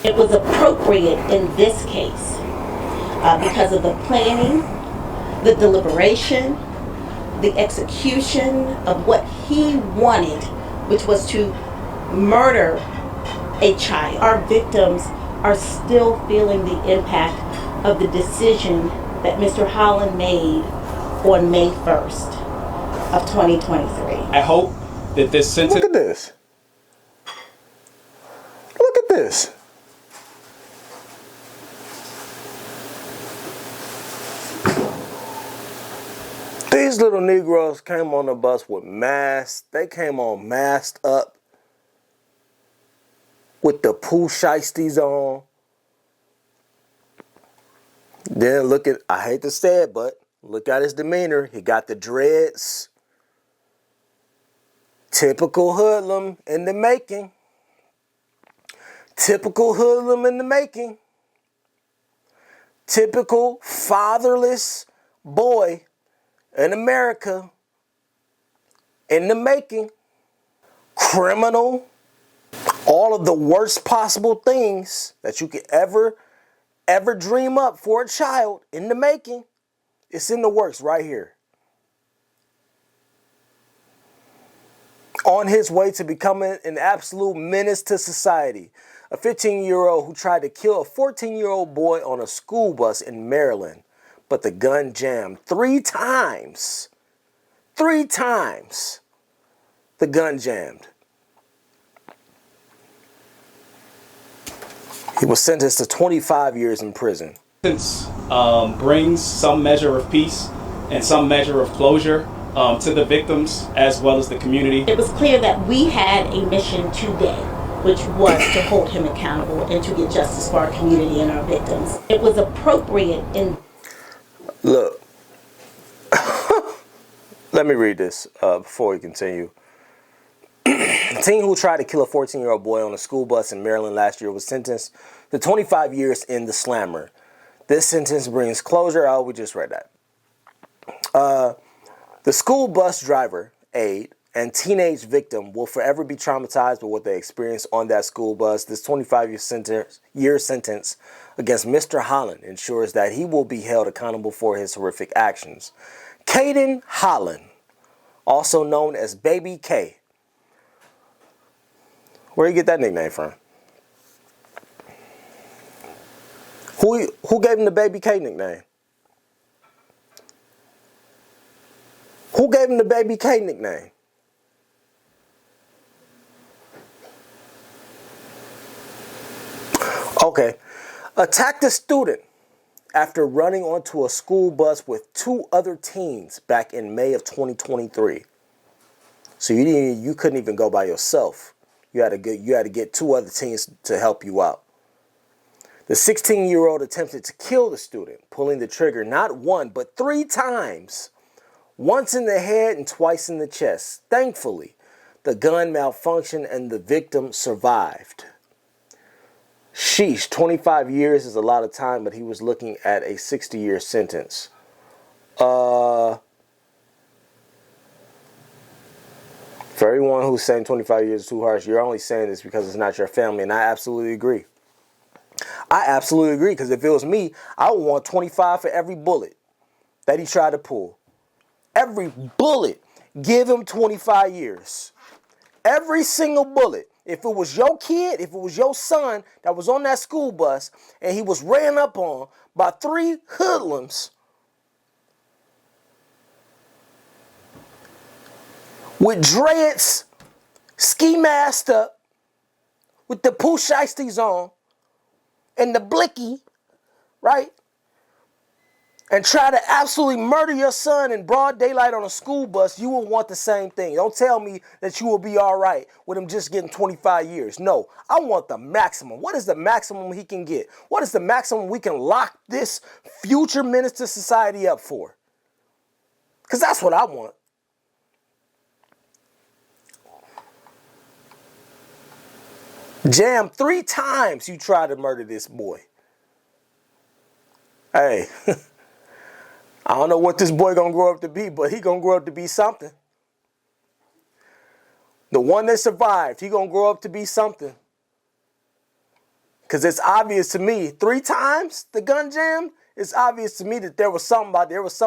It was appropriate in this case because of the planning, the deliberation, the execution of what he wanted, which was to murder a child. Our victims are still feeling the impact of the decision that Mr. Holland made on May 1st of 2023. I hope that this sentence... Look at this. Look at this. These little Negroes came on the bus with masks. They came on masked up with the poo shiesties on. Then look at, I hate to say it, but look at his demeanor. He got the dreads. Typical hoodlum in the making. Typical hoodlum in the making. Typical fatherless boy in America in the making. Criminal. All of the worst possible things that you could ever dream up for a child in the making. It's in the works right here. On his way to becoming an absolute menace to society. A 15-year-old who tried to kill a 14-year-old boy on a school bus in Maryland, but the gun jammed 3 times. 3 times the gun jammed. He was sentenced to 25 years in prison. Sentence brings some measure of peace and some measure of closure to the victims as well as the community. It was clear that we had a mission today, which was to hold him accountable and to get justice for our community and our victims. It was appropriate in... Look, let me read this before we continue. A teen who tried to kill a 14-year-old boy on a school bus in Maryland last year was sentenced to 25 years in the slammer. This sentence brings closure. Oh, we just read that. The school bus driver, aide, and teenage victim will forever be traumatized by what they experienced on that school bus. This 25-year sentence against Mr. Holland ensures that he will be held accountable for his horrific actions. Caden Holland, also known as Baby K. Where you get that nickname from? Who gave him the Baby K nickname? Who gave him the Baby K nickname? Okay. Attacked a student after running onto a school bus with 2 other teens back in May of 2023. So you couldn't even go by yourself. You had to get 2 other teens to help you out. The 16-year-old attempted to kill the student, pulling the trigger not 1 but 3 times. Once in the head and twice in the chest. Thankfully, the gun malfunctioned and the victim survived. Sheesh, 25 years is a lot of time, but he was looking at a 60-year sentence. For everyone who's saying 25 years is too harsh, you're only saying this because it's not your family, and I absolutely agree. I absolutely agree, because if it was me, I would want 25 for every bullet that he tried to pull. Every bullet, give him 25 years. Every single bullet. If it was your kid, if it was your son that was on that school bus and he was ran up on by 3 hoodlums with dreads, ski masked up, with the poo shiesties on, and the blicky, right? And try to absolutely murder your son in broad daylight on a school bus, you will want the same thing. Don't tell me that you will be all right with him just getting 25 years. No, I want the maximum. What is the maximum he can get? What is the maximum we can lock this future menace to society up for? Because that's what I want. Jam 3 times you tried to murder this boy. Hey, I don't know what this boy gonna grow up to be, but he gonna grow up to be something. The one that survived, he gonna grow up to be something. Because it's obvious to me, 3 times the gun jam, it's obvious to me that there was some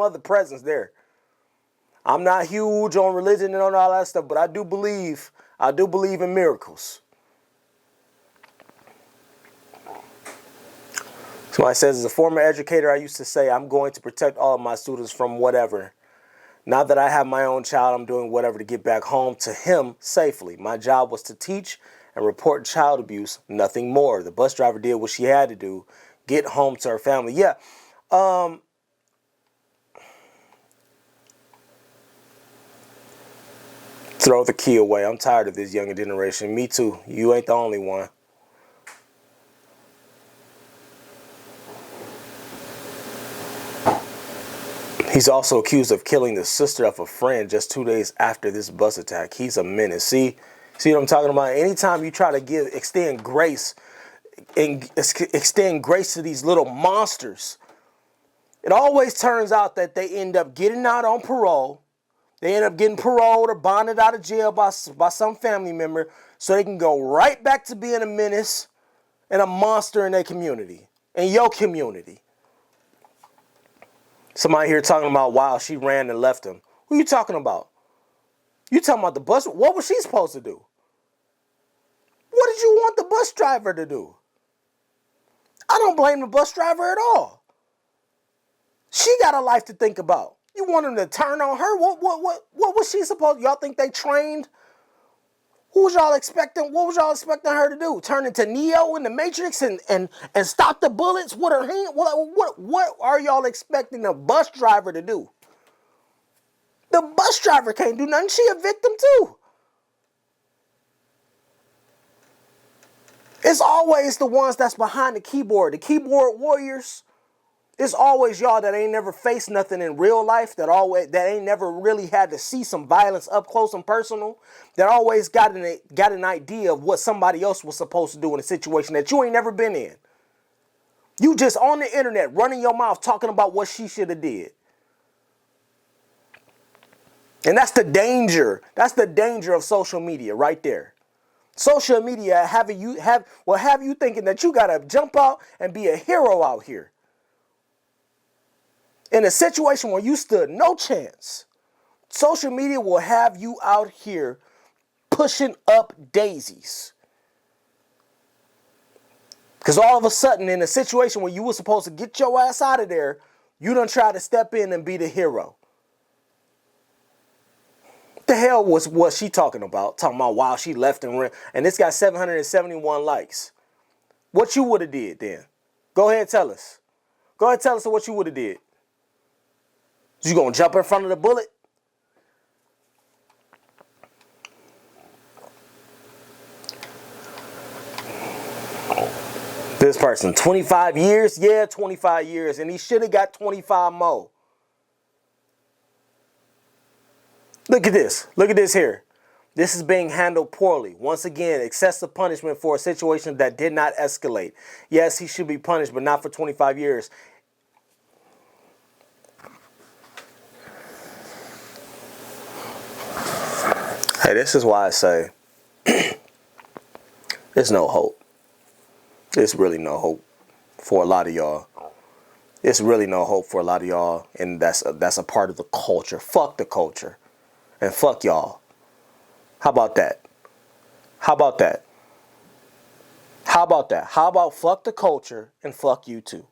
other presence there. I'm not huge on religion and on all that stuff, but I do believe in miracles. Somebody says, as a former educator, I used to say, I'm going to protect all of my students from whatever. Now that I have my own child, I'm doing whatever to get back home to him safely. My job was to teach and report child abuse, nothing more. The bus driver did what she had to do, get home to her family. Yeah. Throw the key away. I'm tired of this younger generation. Me too. You ain't the only one. He's also accused of killing the sister of a friend just 2 days after this bus attack. He's a menace. See what I'm talking about? Anytime you try to extend grace to these little monsters, it always turns out that they end up getting out on parole. They end up getting paroled or bonded out of jail by some family member so they can go right back to being a menace and a monster in their community, in your community. Somebody here talking about, wow, she ran and left him. Who you talking about? You talking about the bus? What was she supposed to do? What did you want the bus driver to do? I don't blame the bus driver at all. She got a life to think about. You want him to turn on her? What was she supposed? Y'all think they trained? What was y'all expecting her to do? Turn into Neo in the Matrix and stop the bullets with her hand? What are y'all expecting the bus driver to do? The bus driver can't do nothing. She a victim too. It's always the ones that's behind the keyboard warriors. It's always y'all that ain't never faced nothing in real life, that ain't never really had to see some violence up close and personal, that always got an idea of what somebody else was supposed to do in a situation that you ain't never been in. You just on the internet running your mouth talking about what she should have did. And that's the danger. That's the danger of social media right there. Social media have you thinking that you gotta jump out and be a hero out here. In a situation where you stood no chance, social media will have you out here pushing up daisies. Because all of a sudden, in a situation where you were supposed to get your ass out of there, you done try to step in and be the hero. What the hell was she talking about? Talking about, wow, she left and ran. And this got 771 likes. What you would have did then? Go ahead and tell us. Go ahead and tell us what you would have did. You gonna jump in front of the bullet? This person, 25 years? Yeah, 25 years. And he should have got 25 more. Look at this. Look at this here. This is being handled poorly. Once again, excessive punishment for a situation that did not escalate. Yes, he should be punished, but not for 25 years. Hey, this is why I say there's no hope. There's really no hope for a lot of y'all. There's really no hope for a lot of y'all, and that's a part of the culture. Fuck the culture, and fuck y'all. How about that? How about that? How about that? How about fuck the culture and fuck you too?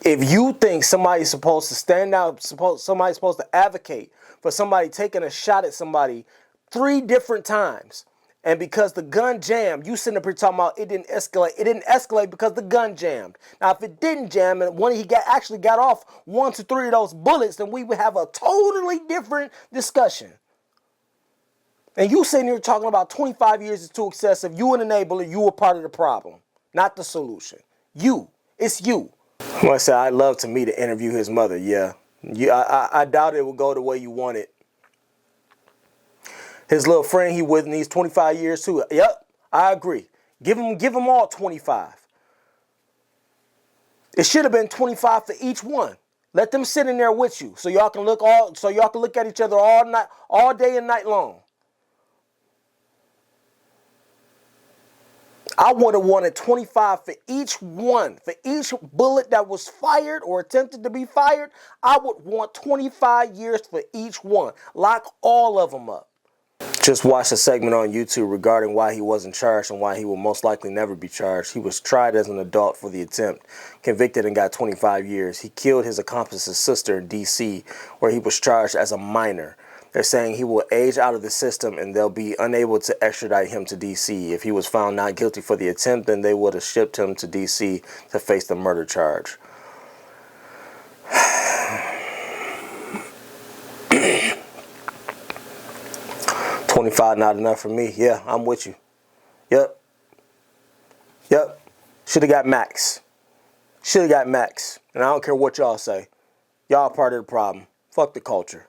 If you think somebody's supposed to stand out, somebody's supposed to advocate for somebody taking a shot at somebody 3 different times, and because the gun jammed, you sitting up here talking about it didn't escalate. It didn't escalate because the gun jammed. Now, if it didn't jam and when he actually got off 1 to 3 of those bullets, then we would have a totally different discussion. And you sitting here talking about 25 years is too excessive. You an enabler. You were part of the problem, not the solution. It's you. Well, I said, I'd love to meet and interview his mother. Yeah. I doubt it will go the way you want it. His little friend he with needs 25 years too. Yep, I agree. Give him all 25. It should have been 25 for each one. Let them sit in there with you so y'all can look at each other all day and night long. I would have wanted 25 for each one. For each bullet that was fired or attempted to be fired, I would want 25 years for each one. Lock all of them up. Just watched a segment on YouTube regarding why he wasn't charged and why he will most likely never be charged. He was tried as an adult for the attempt, convicted and got 25 years. He killed his accomplice's sister in D.C., where he was charged as a minor. They're saying he will age out of the system and they'll be unable to extradite him to D.C. If he was found not guilty for the attempt, then they would have shipped him to D.C. to face the murder charge. 25 not enough for me. Yeah, I'm with you. Yep. Should have got max. Should have got max. And I don't care what y'all say. Y'all part of the problem. Fuck the culture.